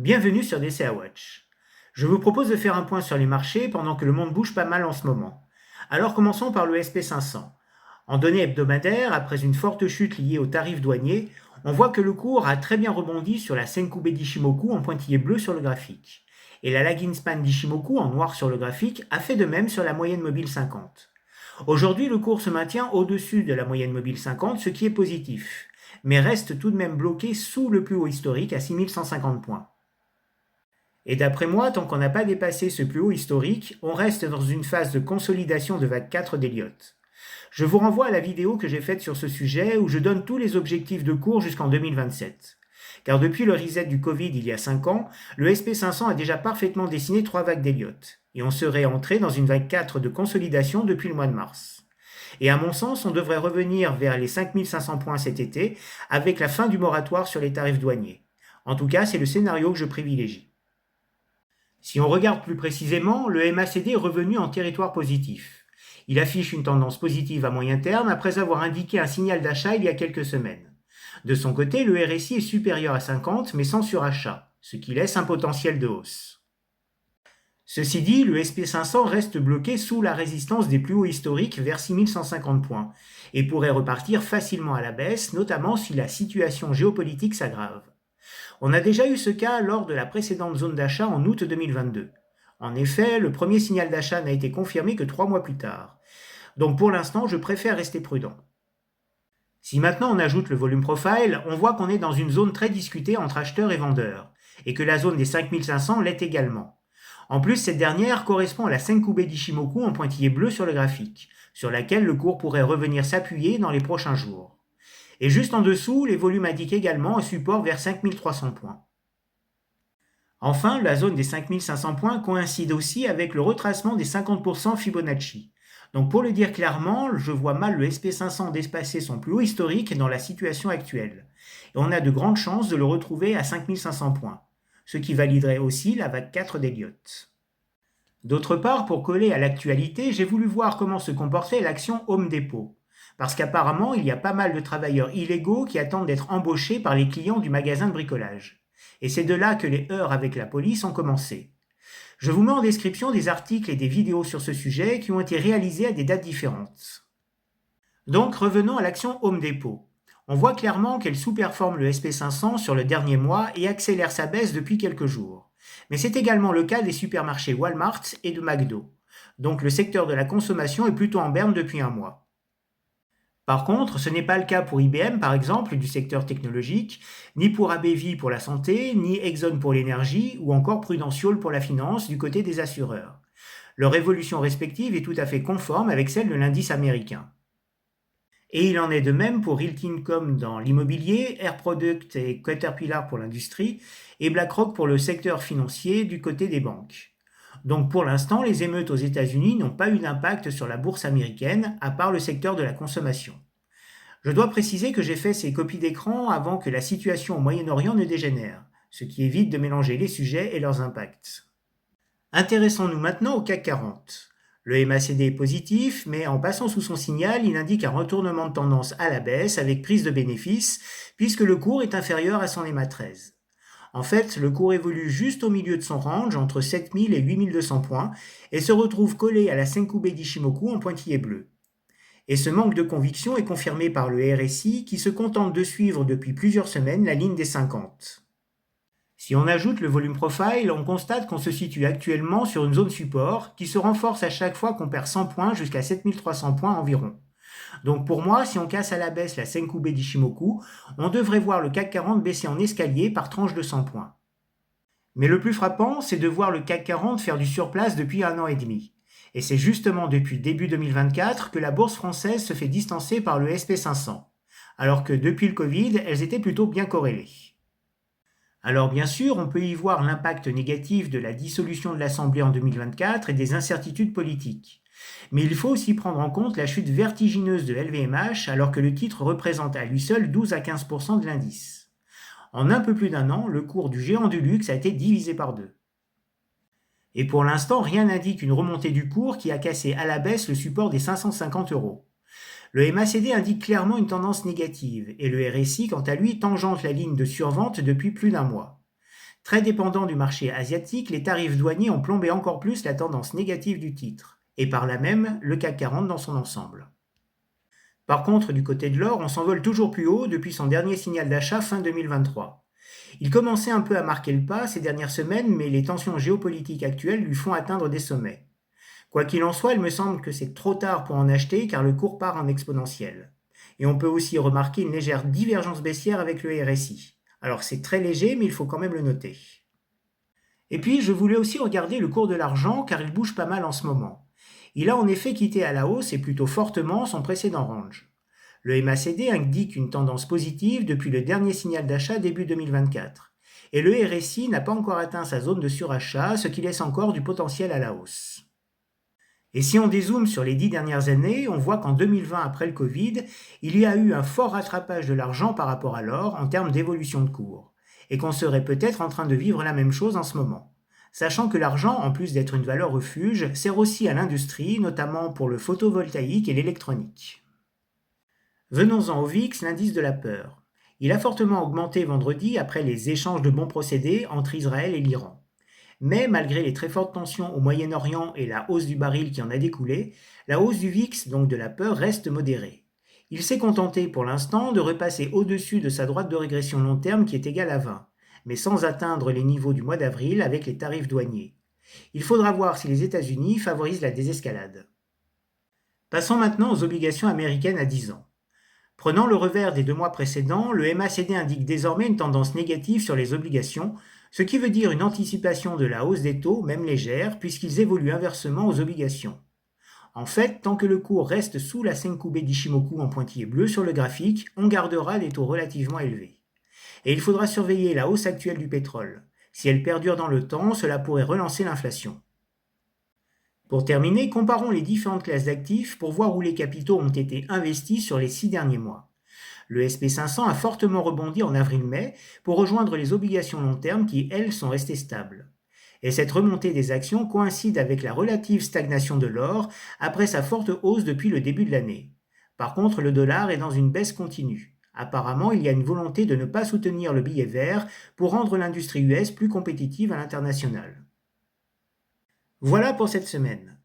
Bienvenue sur DCA Watch. Je vous propose de faire un point sur les marchés pendant que le monde bouge pas mal en ce moment. Alors commençons par le SP500. En données hebdomadaires, après une forte chute liée aux tarifs douaniers, on voit que le cours a très bien rebondi sur la Senkubei d'Ichimoku en pointillé bleu sur le graphique. Et la lagging span d'Ichimoku en noir sur le graphique a fait de même sur la moyenne mobile 50. Aujourd'hui, le cours se maintient au-dessus de la moyenne mobile 50, ce qui est positif, mais reste tout de même bloqué sous le plus haut historique à 6150 points. Et d'après moi, tant qu'on n'a pas dépassé ce plus haut historique, on reste dans une phase de consolidation de vague 4 d'Elliott. Je vous renvoie à la vidéo que j'ai faite sur ce sujet où je donne tous les objectifs de cours jusqu'en 2027. Car depuis le reset du Covid il y a 5 ans, le SP500 a déjà parfaitement dessiné 3 vagues d'Elliott. Et on serait entré dans une vague 4 de consolidation depuis le mois de mars. Et à mon sens, on devrait revenir vers les 5500 points cet été avec la fin du moratoire sur les tarifs douaniers. En tout cas, c'est le scénario que je privilégie. Si on regarde plus précisément, le MACD est revenu en territoire positif. Il affiche une tendance positive à moyen terme après avoir indiqué un signal d'achat il y a quelques semaines. De son côté, le RSI est supérieur à 50 mais sans surachat, ce qui laisse un potentiel de hausse. Ceci dit, le SP500 reste bloqué sous la résistance des plus hauts historiques vers 6150 points et pourrait repartir facilement à la baisse, notamment si la situation géopolitique s'aggrave. On a déjà eu ce cas lors de la précédente zone d'achat en août 2022. En effet, le premier signal d'achat n'a été confirmé que 3 mois plus tard. Donc pour l'instant, je préfère rester prudent. Si maintenant on ajoute le volume profile, on voit qu'on est dans une zone très discutée entre acheteurs et vendeurs, et que la zone des 5500 l'est également. En plus, cette dernière correspond à la Senkubei d'Ichimoku en pointillé bleu sur le graphique, sur laquelle le cours pourrait revenir s'appuyer dans les prochains jours. Et juste en dessous, les volumes indiquent également un support vers 5300 points. Enfin, la zone des 5500 points coïncide aussi avec le retracement des 50% Fibonacci. Donc pour le dire clairement, je vois mal le SP500 dépasser son plus haut historique dans la situation actuelle. Et on a de grandes chances de le retrouver à 5500 points, ce qui validerait aussi la vague 4 d'Elliott. D'autre part, pour coller à l'actualité, j'ai voulu voir comment se comportait l'action Home Depot. Parce qu'apparemment, il y a pas mal de travailleurs illégaux qui attendent d'être embauchés par les clients du magasin de bricolage. Et c'est de là que les heurts avec la police ont commencé. Je vous mets en description des articles et des vidéos sur ce sujet qui ont été réalisés à des dates différentes. Donc revenons à l'action Home Depot. On voit clairement qu'elle sous-performe le SP500 sur le dernier mois et accélère sa baisse depuis quelques jours. Mais c'est également le cas des supermarchés Walmart et de McDo. Donc le secteur de la consommation est plutôt en berne depuis un mois. Par contre, ce n'est pas le cas pour IBM, par exemple, du secteur technologique, ni pour ABV pour la santé, ni Exxon pour l'énergie, ou encore Prudential pour la finance du côté des assureurs. Leur évolution respective est tout à fait conforme avec celle de l'indice américain. Et il en est de même pour Hilton.com dans l'immobilier, Air Products et Caterpillar pour l'industrie, et BlackRock pour le secteur financier du côté des banques. Donc pour l'instant, les émeutes aux États-Unis n'ont pas eu d'impact sur la bourse américaine, à part le secteur de la consommation. Je dois préciser que j'ai fait ces copies d'écran avant que la situation au Moyen-Orient ne dégénère, ce qui évite de mélanger les sujets et leurs impacts. Intéressons-nous maintenant au CAC 40. Le MACD est positif, mais en passant sous son signal, il indique un retournement de tendance à la baisse avec prise de bénéfice, puisque le cours est inférieur à son EMA 13. En fait, le cours évolue juste au milieu de son range, entre 7000 et 8200 points, et se retrouve collé à la Senkubei d'Ichimoku en pointillé bleu. Et ce manque de conviction est confirmé par le RSI qui se contente de suivre depuis plusieurs semaines la ligne des 50. Si on ajoute le volume profile, on constate qu'on se situe actuellement sur une zone support qui se renforce à chaque fois qu'on perd 100 points jusqu'à 7300 points environ. Donc pour moi, si on casse à la baisse la Senkubei d'Ichimoku, on devrait voir le CAC 40 baisser en escalier par tranche de 100 points. Mais le plus frappant, c'est de voir le CAC 40 faire du surplace depuis 1 an et demi. Et c'est justement depuis début 2024 que la bourse française se fait distancer par le SP500, alors que depuis le Covid, elles étaient plutôt bien corrélées. Alors bien sûr, on peut y voir l'impact négatif de la dissolution de l'Assemblée en 2024 et des incertitudes politiques. Mais il faut aussi prendre en compte la chute vertigineuse de LVMH alors que le titre représente à lui seul 12 à 15% de l'indice. En un peu plus d'un an, le cours du géant du luxe a été divisé par deux. Et pour l'instant, rien n'indique une remontée du cours qui a cassé à la baisse le support des 550 euros. Le MACD indique clairement une tendance négative et le RSI, quant à lui, tangente la ligne de survente depuis plus d'un mois. Très dépendant du marché asiatique, les tarifs douaniers ont plombé encore plus la tendance négative du titre, et par là même le CAC 40 dans son ensemble. Par contre, du côté de l'or, on s'envole toujours plus haut depuis son dernier signal d'achat fin 2023. Il commençait un peu à marquer le pas ces dernières semaines, mais les tensions géopolitiques actuelles lui font atteindre des sommets. Quoi qu'il en soit, il me semble que c'est trop tard pour en acheter car le cours part en exponentiel. Et on peut aussi remarquer une légère divergence baissière avec le RSI. Alors c'est très léger, mais il faut quand même le noter. Et puis, je voulais aussi regarder le cours de l'argent car il bouge pas mal en ce moment. Il a en effet quitté à la hausse et plutôt fortement son précédent range. Le MACD indique une tendance positive depuis le dernier signal d'achat début 2024. Et le RSI n'a pas encore atteint sa zone de surachat, ce qui laisse encore du potentiel à la hausse. Et si on dézoome sur les 10 dernières années, on voit qu'en 2020, après le Covid, il y a eu un fort rattrapage de l'argent par rapport à l'or en termes d'évolution de cours, et qu'on serait peut-être en train de vivre la même chose en ce moment. Sachant que l'argent, en plus d'être une valeur refuge, sert aussi à l'industrie, notamment pour le photovoltaïque et l'électronique. Venons-en au VIX, l'indice de la peur. Il a fortement augmenté vendredi après les échanges de bons procédés entre Israël et l'Iran. Mais malgré les très fortes tensions au Moyen-Orient et la hausse du baril qui en a découlé, la hausse du VIX, donc de la peur, reste modérée. Il s'est contenté pour l'instant de repasser au-dessus de sa droite de régression long terme qui est égale à 20, mais sans atteindre les niveaux du mois d'avril avec les tarifs douaniers. Il faudra voir si les États-Unis favorisent la désescalade. Passons maintenant aux obligations américaines à 10 ans. Prenant le revers des 2 mois précédents, le MACD indique désormais une tendance négative sur les obligations, ce qui veut dire une anticipation de la hausse des taux, même légère, puisqu'ils évoluent inversement aux obligations. En fait, tant que le cours reste sous la Senkube d'Ishimoku en pointillé bleu sur le graphique, on gardera des taux relativement élevés. Et il faudra surveiller la hausse actuelle du pétrole. Si elle perdure dans le temps, cela pourrait relancer l'inflation. Pour terminer, comparons les différentes classes d'actifs pour voir où les capitaux ont été investis sur les 6 derniers mois. Le SP500 a fortement rebondi en avril-mai pour rejoindre les obligations long terme qui, elles, sont restées stables. Et cette remontée des actions coïncide avec la relative stagnation de l'or après sa forte hausse depuis le début de l'année. Par contre, le dollar est dans une baisse continue. Apparemment, il y a une volonté de ne pas soutenir le billet vert pour rendre l'industrie US plus compétitive à l'international. Voilà pour cette semaine.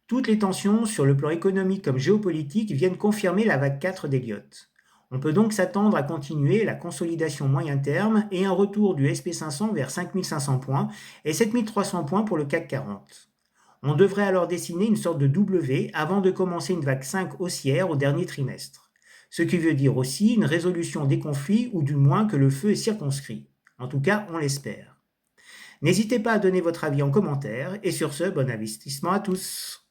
Toutes les tensions sur le plan économique comme géopolitique viennent confirmer la vague 4 d'Elliott. On peut donc s'attendre à continuer la consolidation moyen terme et un retour du SP500 vers 5500 points et 7300 points pour le CAC 40. On devrait alors dessiner une sorte de W avant de commencer une vague 5 haussière au dernier trimestre. Ce qui veut dire aussi une résolution des conflits ou du moins que le feu est circonscrit. En tout cas, on l'espère. N'hésitez pas à donner votre avis en commentaire et sur ce, bon investissement à tous.